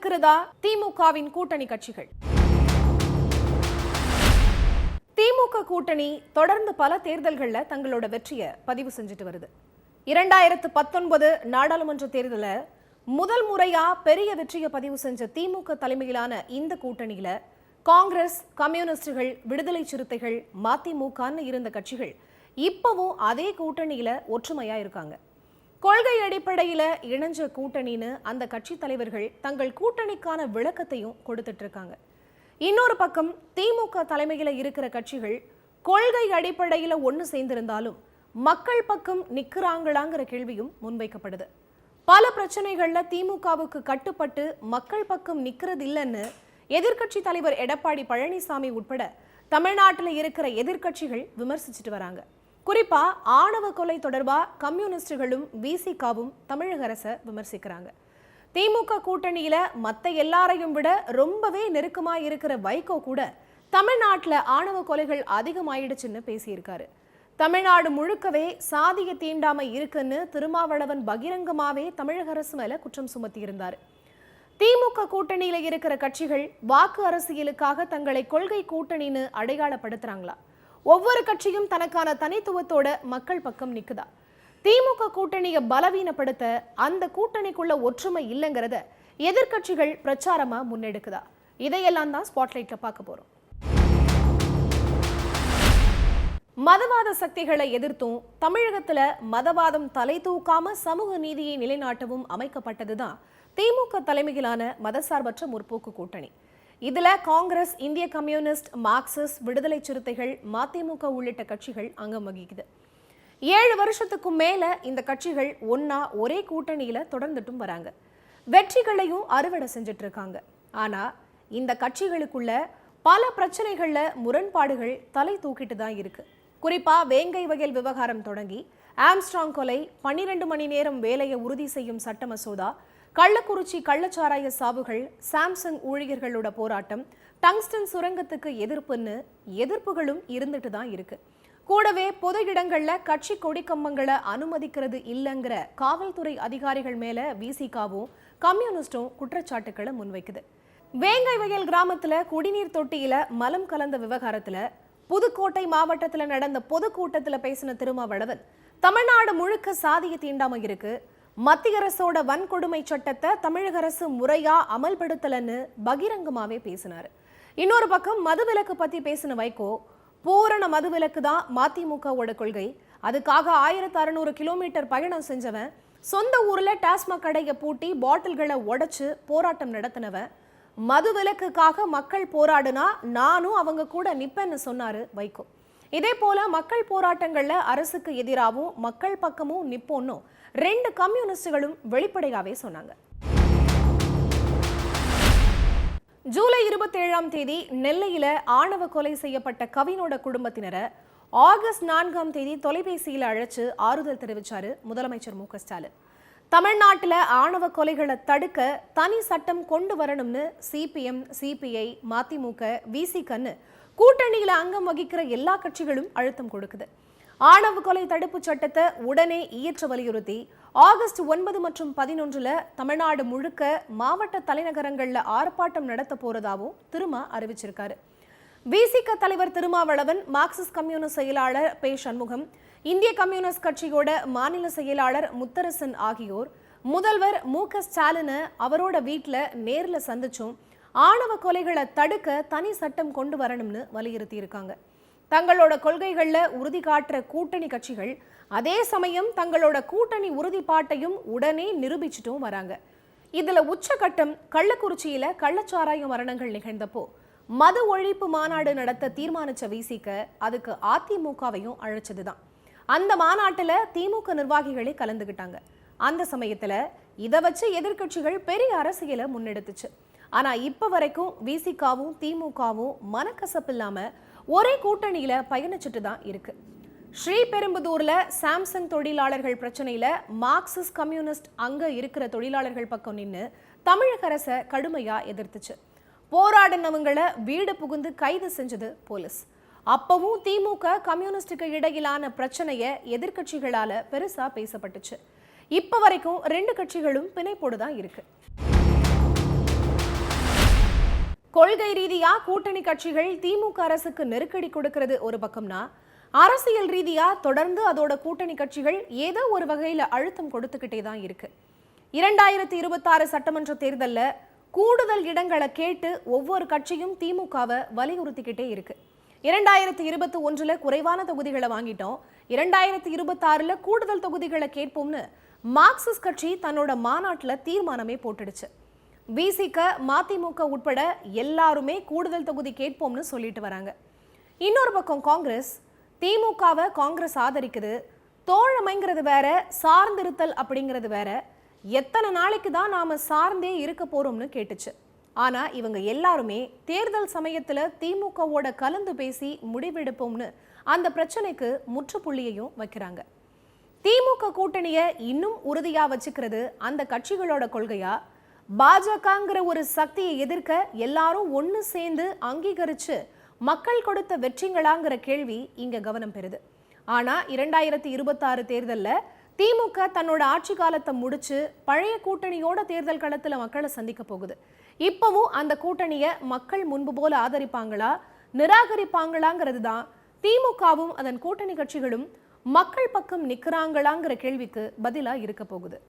இருக்கிறதா திமுகவின் கூட்டணி கட்சிகள்? திமுக கூட்டணி தொடர்ந்து பல தேர்தல்களில் தங்களோட வெற்றியை பதிவு செஞ்சுட்டு வருது. 2019 நாடாளுமன்ற தேர்தலில் முதல் முறையா பெரிய வெற்றியை பதிவு செஞ்ச திமுக தலைமையிலான இந்த கூட்டணியில காங்கிரஸ், கம்யூனிஸ்டுகள், விடுதலை சிறுத்தைகள், மதிமுகன்னு இருந்த கட்சிகள் இப்பவும் அதே கூட்டணியில ஒற்றுமையா இருக்காங்க. கொள்கை அடிப்படையில இணைஞ்ச கூட்டணின்னு அந்த கட்சி தலைவர்கள் தங்கள் கூட்டணிக்கான விளக்கத்தையும் கொடுத்துட்டு இருக்காங்க. இன்னொரு பக்கம் திமுக தலைமையில இருக்கிற கட்சிகள் கொள்கை அடிப்படையில ஒன்னு சேர்ந்திருந்தாலும் மக்கள் பக்கம் நிக்கிறாங்களாங்கிற கேள்வியும் முன்வைக்கப்படுது. பல பிரச்சனைகள்ல திமுகவுக்கு கட்டுப்பட்டு மக்கள் பக்கம் நிக்கிறது இல்லைன்னு எதிர்க்கட்சி தலைவர் எடப்பாடி பழனிசாமி உட்பட தமிழ்நாட்டில் இருக்கிற எதிர்க்கட்சிகள் விமர்சிச்சுட்டு வராங்க. குறிப்பா ஆணவ கொலை தொடர்பா கம்யூனிஸ்டுகளும் விசிகாவும் தமிழக அரசை விமர்சிக்கிறாங்க. திமுக கூட்டணியில மத்த எல்லாரையும் விட ரொம்பவே நெருக்கமா இருக்கிற வைகோ கூட தமிழ்நாட்டில் ஆணவ கொலைகள் அதிகமாயிடுச்சுன்னு பேசியிருக்காரு. தமிழ்நாடு முழுக்கவே சாதிய தீண்டாமை இருக்குன்னு திருமாவளவன் பகிரங்கமாவே தமிழக அரசு மேல குற்றம் சுமத்தி இருந்தாரு. திமுக கூட்டணியில இருக்கிற கட்சிகள் வாக்கு அரசியலுக்காக தங்களை கொள்கை கூட்டணின்னு அடையாளப்படுத்துறாங்களா? ஒவ்வொரு கட்சியும் தனக்கான தனித்துவத்தோட மக்கள் பக்கம் நிக்குதா? திமுக கூட்டணியை பலவீனப்படுத்த அந்த கூட்டணிக்குள்ள ஒற்றுமை இல்லைங்கிறத எதிர்க்கட்சிகள் பிரச்சாரமா முன்னெடுக்குதா? இதையெல்லாம் தான் ஸ்பாட்லைட்ல பார்க்க போறோம். மதவாத சக்திகளை எதிர்த்தும் தமிழகத்துல மதவாதம் தலை தூக்காம சமூக நீதியை நிலைநாட்டவும் அமைக்கப்பட்டதுதான் திமுக தலைமையிலான மதசார்பற்ற முற்போக்கு கூட்டணி. இதுல காங்கிரஸ், இந்திய கம்யூனிஸ்ட், மார்க்சிஸ்ட், விடுதலை சிறுத்தைகள், மதிமுக உள்ளிட்ட கட்சிகள் அங்கம் வகிக்குது. 7 வருஷத்துக்கும் மேல இந்த கட்சிகள் ஒன்னா ஒரே கூட்டணியில தொடர்ந்துட்டும் வராங்க. வெற்றிகளையும் அறுவடை செஞ்சுட்டு இருக்காங்க. ஆனா இந்த கட்சிகளுக்குள்ள பல பிரச்சனைகள்ல முரண்பாடுகள் தலை தூக்கிட்டு தான் இருக்கு. குறிப்பா வேங்கை வயல் விவகாரம் தொடங்கி ஆம்ஸ்ட்ராங் கொலை, 12 மணி நேரம் வேலையை உறுதி செய்யும் சட்ட மசோதா, கள்ளக்குறிச்சி கள்ளச்சாராய சாவுகள், சாம்சங் ஊழியர்களோட போராட்டம், டங்ஸ்டன் சுரங்கத்துக்கு எதிர்ப்புன்னு எதிர்ப்புகளும் இருந்துட்டு தான் இருக்கு. கூடவே பொது இடங்கள்ல கட்சி கொடிக்கம்பங்களை அனுமதிக்கிறது இல்லைங்கிற காவல்துறை அதிகாரிகள் மேல விசிகாவும் கம்யூனிஸ்டும் குற்றச்சாட்டுக்களை முன்வைக்குது. வேங்கை வயல் கிராமத்துல குடிநீர் தொட்டியில மலம் கலந்த விவகாரத்துல புதுக்கோட்டை மாவட்டத்துல நடந்த பொதுக்கூட்டத்துல பேசின திருமாவளவன் தமிழ்நாடு முழுக்க சாதிய தீண்டாமை இருக்கு, மத்திய அரசோட வன்கொடுமை சட்டத்தை தமிழக அரசு முறையா அமல்படுத்தலன்னு பகிரங்கமாவே பேசினாரு. இன்னொரு பக்கம் மதுவிலக்கு பத்தி பேசின வைகோ, பூரண மதுவிலக்கு தான் மதிமுகவோட கொள்கை, அதுக்காக 1600 கிலோமீட்டர் பயணம் செஞ்சவன், சொந்த ஊர்ல டாஸ்மாக் கடையை பூட்டி பாட்டில்களை உடைச்சு போராட்டம் நடத்தினவன், மதுவிலக்குக்காக மக்கள் போராடுனா நானும் அவங்க கூட நிப்பேன்னு சொன்னாரு வைகோ. இதே போல மக்கள் போராட்டங்கள்ல அரசுக்கு எதிராகவும் மக்கள் பக்கமும் நிப்போன்னு 2 கம்யூனிஸ்டுகளும் வெளிப்படையாவே சொன்னாங்க. ஜூலை 27ஆம் தேதி நெல்லையில ஆணவ கொலை செய்யப்பட்ட கவினோட குடும்பத்தினரை ஆகஸ்ட் 4ஆம் தேதி தொலைபேசியில அழைச்சு ஆறுதல் தெரிவிச்சாரு முதலமைச்சர் மு க ஸ்டாலின். தமிழ்நாட்டில் ஆணவ கொலைகளை தடுக்க தனி சட்டம் கொண்டு வரணும்னு சிபிஎம், சிபிஐ, மதிமுக, விசிகன்னு கூட்டணியில அங்கம் வகிக்கிற எல்லா கட்சிகளும் அழுத்தம் கொடுக்குது. ஆணவ கொலை தடுப்பு சட்டத்தை உடனே இயற்ற வலியுறுத்தி ஆகஸ்ட் 9 மற்றும் 11 தமிழ்நாடு முழுக்க மாவட்ட தலைநகரங்கள்ல ஆர்ப்பாட்டம் நடத்த போறதாவும் திருமா அறிவிச்சிருக்காரு. விசிக தலைவர் திருமாவளவன், மார்க்சிஸ்ட் கம்யூனிஸ்ட் செயலாளர் பே சண்முகம், இந்திய கம்யூனிஸ்ட் கட்சியோட மாநில செயலாளர் முத்தரசன் ஆகியோர் முதல்வர் மு க ஸ்டாலினை அவரோட வீட்டுல நேர்ல சந்திச்சும் ஆணவ கொலைகளை தடுக்க தனி சட்டம் கொண்டு வரணும்னு வலியுறுத்தி இருக்காங்க. தங்களோட கொள்கைகள்ல உறுதி காட்டுற கூட்டணி கட்சிகள் அதே சமயம் தங்களோட கூட்டணி உறுதிப்பாட்டையும் உடனே நிரூபிச்சுட்டும் வராங்க. இதுல உச்சகட்டம் கள்ளக்குறிச்சியில கள்ளச்சாராய மரணங்கள் நிகழ்ந்தப்போ மது ஒழிப்பு மாநாடு நடத்த தீர்மானிச்ச விசிக அதுக்கு அதிமுகவையும் அழைச்சதுதான். அந்த மாநாட்டுல திமுக நிர்வாகிகளே கலந்துகிட்டாங்க. அந்த சமயத்துல இதை வச்சு எதிர்கட்சிகள் பெரிய அரசியலை முன்னெடுத்துச்சு. ஆனா இப்ப வரைக்கும் விசிகாவும் திமுகவும் மனக்கசப்பு இல்லாம ஒரே கூட்டணியில பயணிச்சுட்டு தான் இருக்கு. ஸ்ரீபெரும்புதூர்ல சாம்சங் தொழிலாளர்கள் பிரச்சனையில மார்க்சிஸ்ட், கம்யூனிஸ்ட் அங்க இருக்கிற தொழிலாளர்கள் பக்கம் நின்று தமிழக அரசை கடுமையா எதிர்த்துச்சு. போராடினவங்களை வீடு புகுந்து கைது செஞ்சது போலீஸ். அப்பவும் திமுக, கம்யூனிஸ்டுக்கு இடையிலான பிரச்சனைய எதிர்கட்சிகளால பெருசா பேசப்பட்டுச்சு. இப்ப வரைக்கும் 2 கட்சிகளும் பிணைப்போடு தான் இருக்கு. கொள்கை ரீதியா கூட்டணி கட்சிகள் திமுக அரசுக்கு நெருக்கடி கொடுக்கிறது ஒரு பக்கம்னா, அரசியல் ரீதியா தொடர்ந்து அதோட கூட்டணி கட்சிகள் ஏதோ ஒரு வகையில அழுத்தம் கொடுத்துக்கிட்டே தான் இருக்கு. 2026 சட்டமன்ற தேர்தல்ல கூடுதல் இடங்களை கேட்டு ஒவ்வொரு கட்சியும் திமுகவை வலியுறுத்திக்கிட்டே இருக்கு. 2021ல குறைவான தொகுதிகளை வாங்கிட்டோம், 2026ல கூடுதல் தொகுதிகளை கேட்போம்னு மார்க்சிஸ்ட் கட்சி தன்னோட மாநாட்டில் தீர்மானமே போட்டுடுச்சு. விசிக, மதிமுக உட்பட எல்லாருமே கூடுதல் தொகுதி கேட்போம்னு சொல்லிட்டு வராங்க. இன்னொரு பக்கம் காங்கிரஸ், திமுகவை காங்கிரஸ் ஆதரிக்குது, தோழமைங்கிறது வேற, சார்ந்திருத்தல் அப்படிங்கிறது வேற, எத்தனை நாளைக்கு தான் நாம சார்ந்தே இருக்க போறோம்னு கேட்டுச்சு. ஆனா இவங்க எல்லாருமே தேர்தல் சமயத்துல திமுகவோட கலந்து பேசி முடிவெடுப்போம்னு அந்த பிரச்சனைக்கு முற்றுப்புள்ளியையும் வைக்கிறாங்க. திமுக கூட்டணிய இன்னும் உறுதியா வச்சுக்கிறது அந்த கட்சிகளோட கொள்கையா, பாஜகங்கிற ஒரு சக்தியை எதிர்க்க எல்லாரும் ஒன்னு சேர்ந்து அங்கீகரிச்சு மக்கள் கொடுத்த வெற்றிங்களாங்கிற கேள்வி இங்க கவனம் பெறுது. ஆனா 2026 தேர்தல்ல திமுக தன்னோட ஆட்சி காலத்தை முடிச்சு பழைய கூட்டணியோட தேர்தல் களத்துல மக்களை சந்திக்க போகுது. இப்பவும் அந்த கூட்டணியை மக்கள் முன்பு போல ஆதரிப்பாங்களா, நிராகரிப்பாங்களாங்கிறது தான் திமுகவும் அதன் கூட்டணி கட்சிகளும் மக்கள் பக்கம் நிக்கிறாங்களாங்கிற கேள்விக்கு பதிலா இருக்க போகுது.